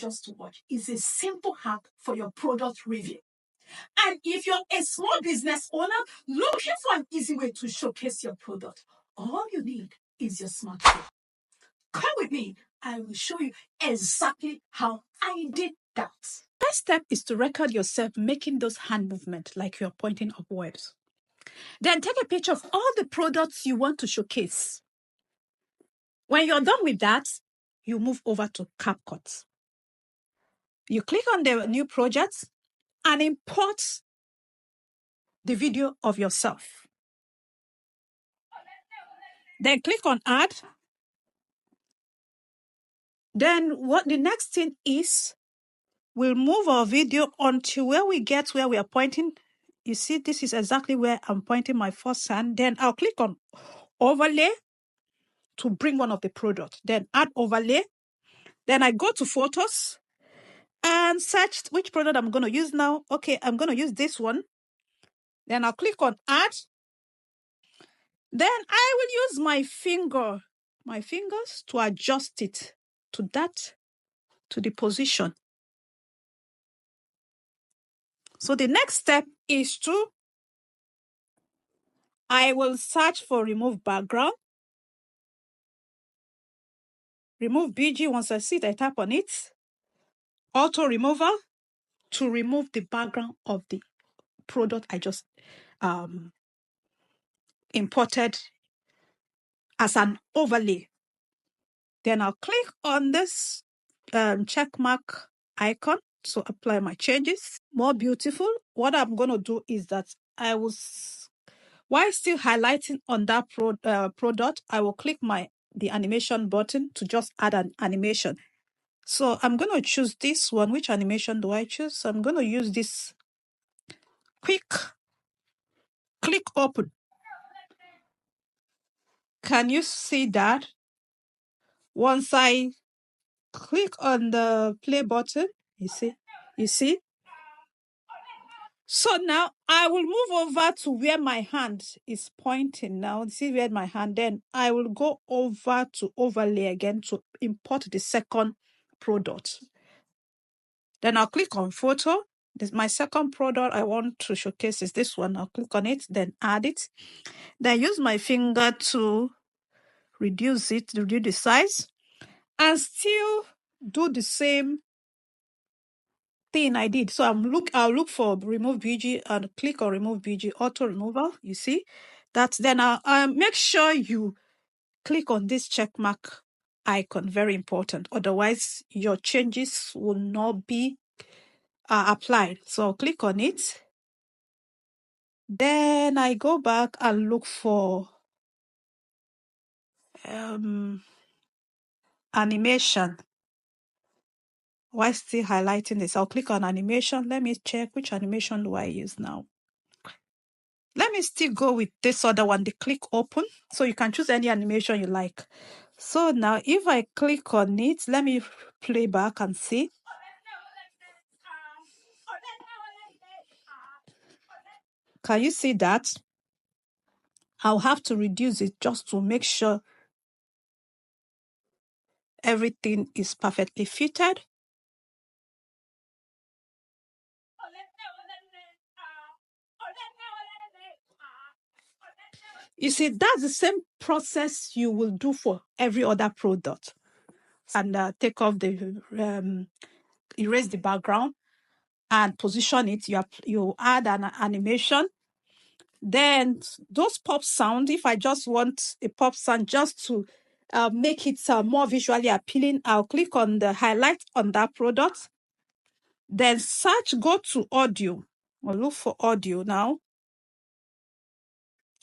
just watch is a simple hack for your product review. And if you're a small business owner looking for an easy way to showcase your product, all you need is your smartphone. Come with me. I will show you exactly how I did that. First step is to record yourself making those hand movements like you're pointing upwards. Then take a picture of all the products you want to showcase. When you're done with that, you move over to CapCut. You click on the new project and import the video of yourself. Then click on Add. Then what the next thing is, we'll move our video until where we get where we are pointing. You see, this is exactly where I'm pointing my first hand. Then I'll click on Overlay to bring one of the products. Then Add Overlay. Then I go to Photos and search which product I'm going to use now. Okay, I'm going to use this one. Then I'll click on Add. Then I will use my fingers to adjust it to the position. So the next step is I will search for remove background. Remove BG. Once I see it, I tap on it. Auto remover to remove the background of the product I just imported as an overlay. Then I'll click on this check mark icon to apply my changes. More beautiful. What I'm going to do is that I will, while still highlighting on that product, I will click the animation button to just add an animation. So I'm going to choose this one. Which animation do I choose? So I'm going to use this quick click open. Can you see that? Once I click on the play button, you see? So now I will move over to where my hand is pointing now. See where my hand, then I will go over to overlay again to import the second product. Then I'll click on photo. My second product I want to showcase is this one. I'll click on it, then add it. Then use my finger to reduce the size, and still do the same thing I did. So I'll look for remove BG and click on remove BG auto removal. You see that? Then I'll make sure you click on this check mark icon. Very important. Otherwise, your changes will not be applied. So I'll click on it. Then I go back and look for animation. While still highlighting this, I'll click on animation. Let me check which animation do I use now. Let me still go with this other one, the click open. So you can choose any animation you like. So now if I click on it, let me play back and see. Can you see that? I'll have to reduce it just to make sure everything is perfectly fitted. You see, that's the same process you will do for every other product. And take off erase the background and position it. You add an animation. Then those pop sound, if I just want a pop sound just to make it more visually appealing, I'll click on the highlight on that product. Then search, go to audio. I'll look for audio now.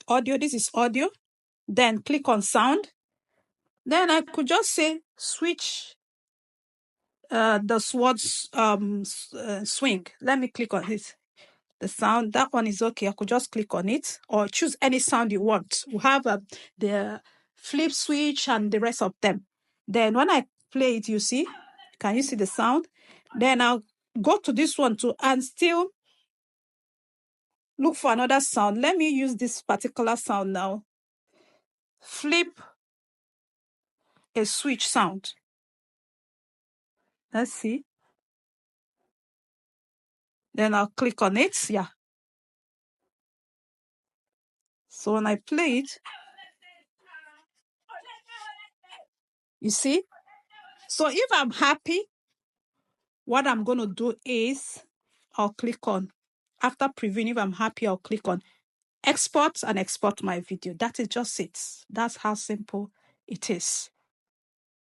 Audio, this is audio. Then click on sound. Then I could just say switch the swords swing. Let me click on it. The sound, that one is okay. I could just click on it or choose any sound you want. We have the flip switch and the rest of them. Then when I play it, you see, can you see the sound? Then I'll go to this one too and still look for another sound. Let me use this particular sound now. Flip a switch sound. Let's see. Then I'll click on it. Yeah. So when I play it, you see? So if I'm happy, what I'm going to do is I'll click on, after previewing, if I'm happy, I'll click on export and export my video. That is just it. That's how simple it is.